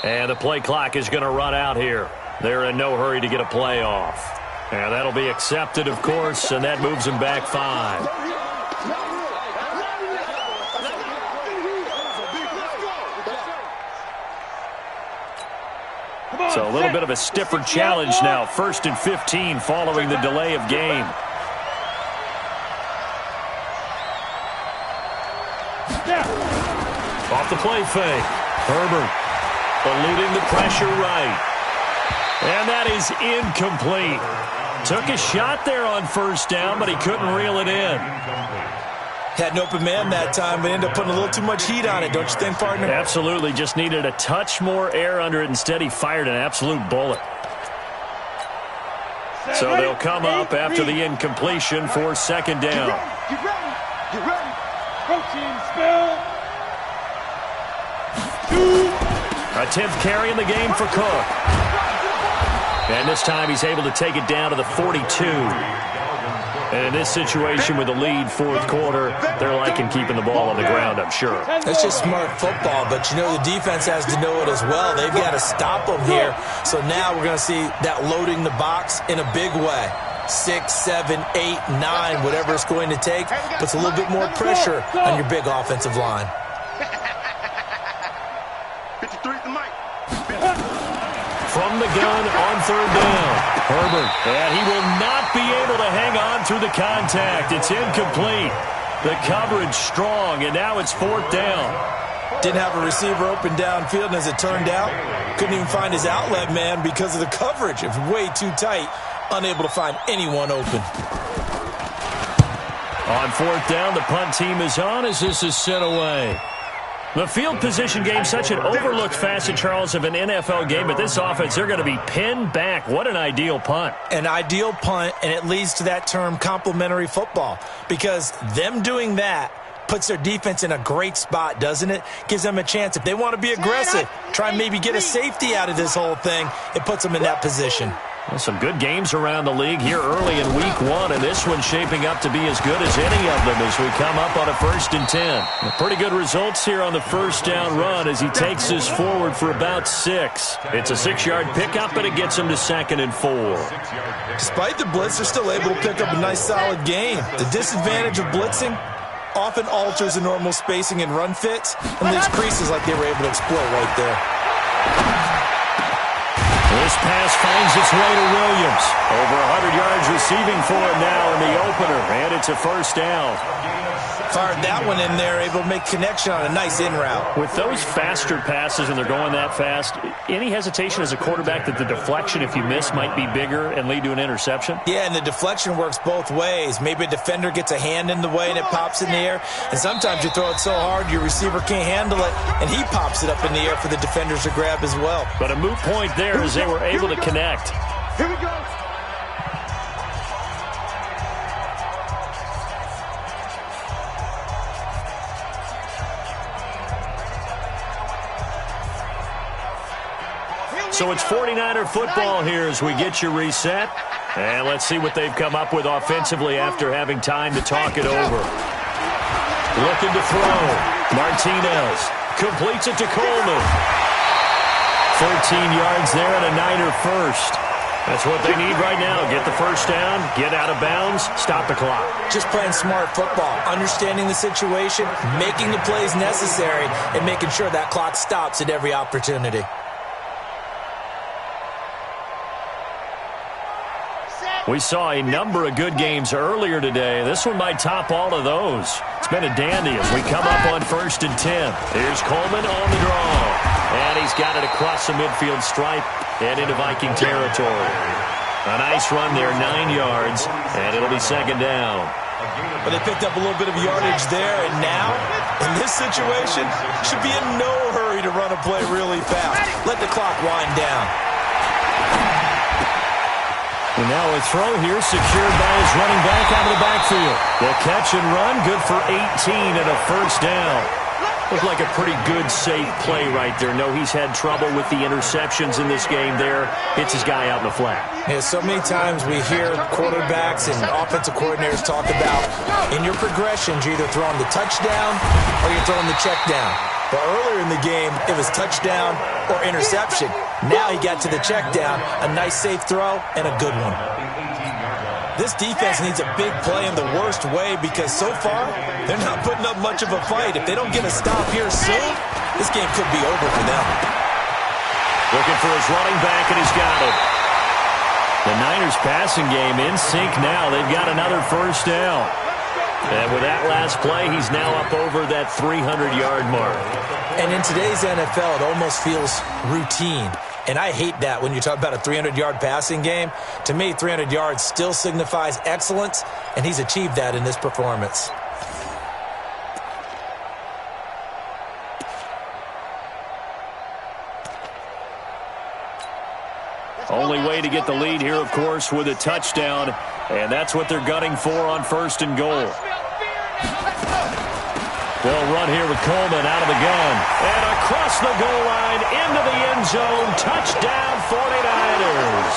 And the play clock is going to run out here. They're in no hurry to get a play off. And that'll be accepted, of course, and that moves them back 5. So a little bit of a stiffer challenge now. 1st and 15 following the delay of game. Off the play fake. Herbert eluding the pressure right. And that is incomplete. Took a shot there on 1st down, but he couldn't reel it in. Had an open man that time, but ended up putting a little too much heat on it, don't you think, partner? Absolutely. Just needed a touch more air under it. Instead, he fired an absolute bullet. So they'll come up after the incompletion for 2nd down. Get ready. Get ready. Protein spill. 2. A 10th carry in the game for Cook. And this time he's able to take it down to the 42. And in this situation with the lead 4th quarter, they're liking keeping the ball on the ground, I'm sure. That's just smart football, but you know the defense has to know it as well. They've got to stop them here. So now we're going to see that loading the box in a big way. 6, 7, 8, 9, whatever it's going to take, puts a little bit more pressure on your big offensive line. 53's the mic. From the gun on 3rd down. Herbert. And he will not be able to hang on through the contact. It's incomplete. The coverage strong, and now it's 4th down. Didn't have a receiver open downfield, and as it turned out, couldn't even find his outlet man because of the coverage. It was way too tight, unable to find anyone open. On 4th down, the punt team is on as this is sent away. The field position game, such an overlooked facet, Charles, of an NFL game. But this offense, they're going to be pinned back. What an ideal punt. An ideal punt, and it leads to that term complementary football. Because them doing that puts their defense in a great spot, doesn't it? Gives them a chance. If they want to be aggressive, try and maybe get a safety out of this whole thing, it puts them in that position. Well, some good games around the league here early in week 1, and this one's shaping up to be as good as any of them as we come up on a 1st and 10. Pretty good results here on the first down run as he takes this forward for about 6. It's a 6-yard pickup, and it gets him to 2nd and 4. Despite the blitz, they're still able to pick up a nice solid gain. The disadvantage of blitzing often alters the normal spacing and run fits and leaves creases like they were able to exploit right there. This pass finds its way to Williams. Over 100 yards receiving for him now in the opener, and it's a 1st down. Fired that one in there, able to make connection on a nice in route. With those faster passes when they're going that fast, any hesitation as a quarterback that the deflection, if you miss, might be bigger and lead to an interception? Yeah, and the deflection works both ways. Maybe a defender gets a hand in the way and it pops in the air, and sometimes you throw it so hard your receiver can't handle it, and he pops it up in the air for the defenders to grab as well. But a moot point there as they were able to connect. Here we go. So it's 49er football here as we get you reset. And let's see what they've come up with offensively after having time to talk it over. Looking to throw. Martinez completes it to Coleman. 13 yards there and a Niner first. That's what they need right now. Get the first down, get out of bounds, stop the clock. Just playing smart football, understanding the situation, making the plays necessary, and making sure that clock stops at every opportunity. We saw a number of good games earlier today. This one might top all of those. It's been a dandy as we come up on 1st and 10. Here's Coleman on the draw. And he's got it across the midfield stripe and into Viking territory. A nice run there, 9 yards, and it'll be 2nd down. But they picked up a little bit of yardage there, and now, in this situation, should be in no hurry to run a play really fast. Let the clock wind down. And now a throw here secured by his running back out of the backfield. The catch and run, good for 18 and a 1st down. Looked like a pretty good, safe play right there. No, he's had trouble with the interceptions in this game there. Hits his guy out in the flat. Yeah, so many times we hear quarterbacks and offensive coordinators talk about in your progressions, you're either throwing the touchdown or you're throwing the check down. But earlier in the game, it was touchdown or interception. Now he got to the check down, a nice safe throw, and a good one. This defense needs a big play in the worst way because so far, they're not putting up much of a fight. If they don't get a stop here soon, this game could be over for them. Looking for his running back, and he's got it. The Niners passing game in sync now. They've got another 1st down. And with that last play, he's now up over that 300-yard mark. And in today's NFL, it almost feels routine. And I hate that when you talk about a 300-yard passing game. To me, 300 yards still signifies excellence, and he's achieved that in this performance. Only way to get the lead here, of course, with a touchdown, and that's what they're gunning for on 1st and goal. They'll run here with Coleman out of the gun. And across the goal line, into the end zone. Touchdown, 49ers.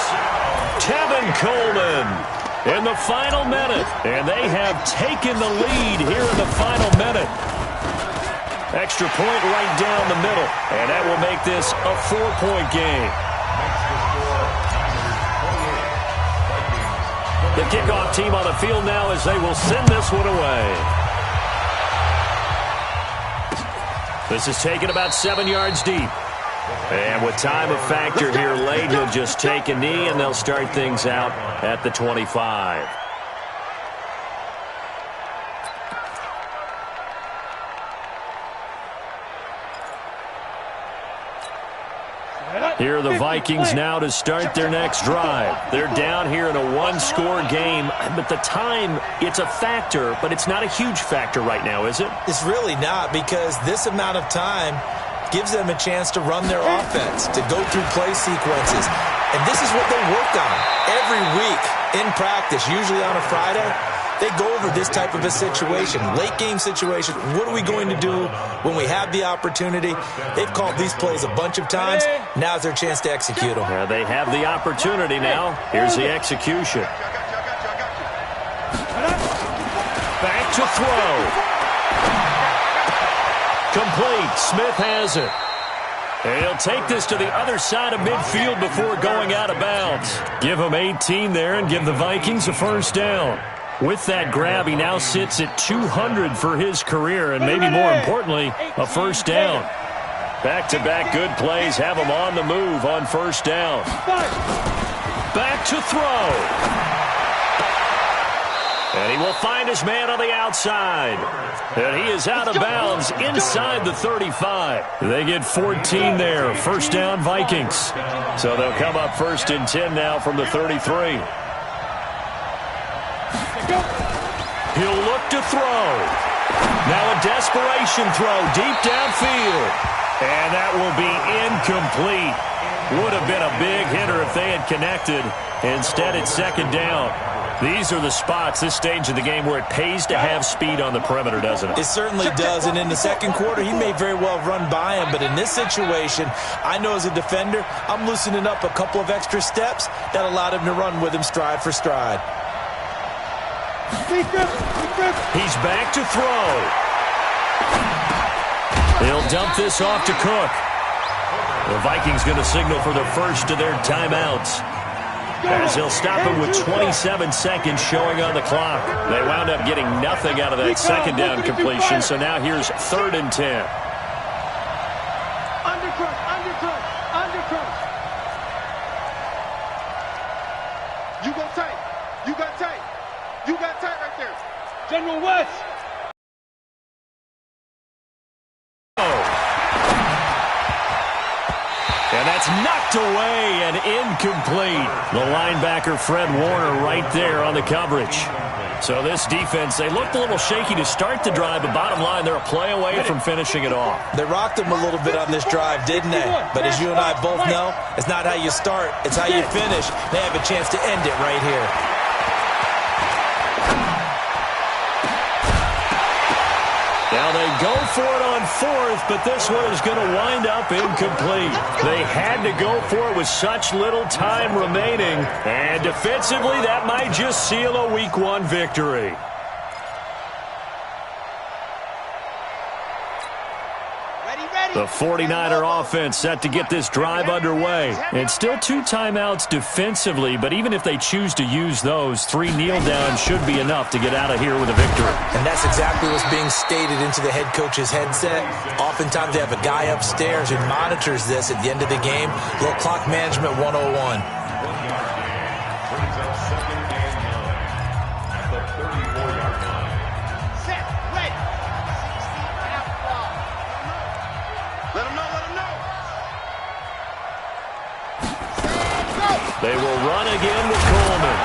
Tevin Coleman in the final minute. And they have taken the lead here in the final minute. Extra point right down the middle. And that will make this a 4-point game. The kickoff team on the field now as they will send this one away. This is taken about 7 yards deep. And with time of factor here late, he'll just take a knee, and they'll start things out at the 25. Here are the Vikings now to start their next drive. They're down here in a one-score game, but the time, it's a factor, but it's not a huge factor right now, is it? It's really not, because this amount of time gives them a chance to run their offense, to go through play sequences. And this is what they work on every week in practice, usually on a Friday. They go over this type of a situation, late game situation. What are we going to do when we have the opportunity? They've called these plays a bunch of times. Now's their chance to execute them. Yeah, they have the opportunity now. Here's the execution. Back to throw. Complete. Smith has it. And he'll take this to the other side of midfield before going out of bounds. Give him 18 there and give the Vikings a first down. With that grab, he now sits at 200 for his career, and maybe more importantly, a first down. Back-to-back good plays have him on the move on first down. Back to throw. And he will find his man on the outside. And he is out of bounds inside the 35. They get 14 there. First down, Vikings. So they'll come up first and 10 now from the 33. He'll look to throw. Now a desperation throw deep downfield. And that will be incomplete. Would have been a big hitter if they had connected. Instead, it's second down. These are the spots, this stage of the game, where it pays to have speed on the perimeter, doesn't it? It certainly does, and in the second quarter, he may very well run by him, but in this situation, I know as a defender, I'm loosening up a couple of extra steps that allowed him to run with him stride for stride. He's back to throw. He'll dump this off to Cook. The Vikings going to signal for the first of their timeouts, as he'll stop him with 27 seconds showing on the clock. They wound up getting nothing out of that second down completion, so now here's 3rd and 10. Undercut. You go tight. You got tight. You got tight right there. General West. And that's knocked away and incomplete. The linebacker, Fred Warner, right there on the coverage. So this defense, they looked a little shaky to start the drive, but bottom line, they're a play away from finishing it off. They rocked him a little bit on this drive, didn't they? But as you and I both know, it's not how you start, it's how you finish. They have a chance to end it right here. Now they go for it on 4th, but this one is going to wind up incomplete. They had to go for it with such little time remaining, and defensively that might just seal a Week 1 victory. The 49er offense set to get this drive underway. And still 2 timeouts defensively, but even if they choose to use those, 3 kneel downs should be enough to get out of here with a victory. And that's exactly what's being stated into the head coach's headset. Oftentimes they have a guy upstairs who monitors this at the end of the game. Little clock management 101. They will run again with Coleman.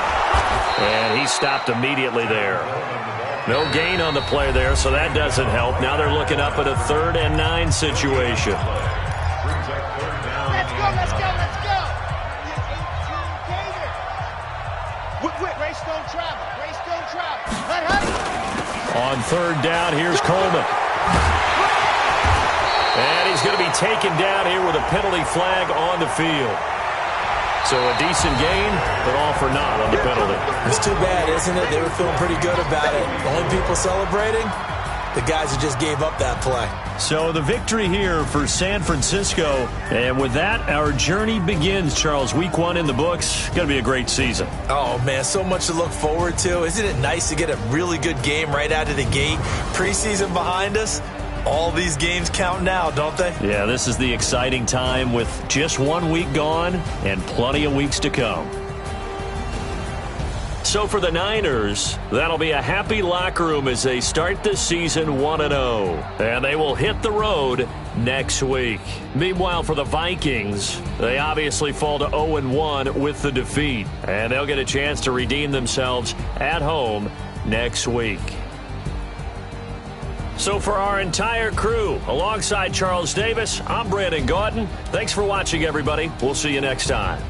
And he stopped immediately there. No gain on the play there, so that doesn't help. Now they're looking up at a 3rd and 9 situation. Let's go. Race don't travel. On 3rd down, here's Coleman. And he's going to be taken down here with a penalty flag on the field. So a decent gain, but all for naught on the penalty. It's too bad, isn't it? They were feeling pretty good about it. Only people celebrating, the guys who just gave up that play. So the victory here for San Francisco. And with that, our journey begins, Charles. Week 1 in the books. Going to be a great season. Oh, man, so much to look forward to. Isn't it nice to get a really good game right out of the gate? Preseason behind us. All these games count now, don't they? Yeah, this is the exciting time with just 1 week gone and plenty of weeks to come. So for the Niners, that'll be a happy locker room as they start the season 1-0. And they will hit the road next week. Meanwhile, for the Vikings, they obviously fall to 0-1 with the defeat. And they'll get a chance to redeem themselves at home next week. So for our entire crew, alongside Charles Davis, I'm Brandon Gaudin. Thanks for watching, everybody. We'll see you next time.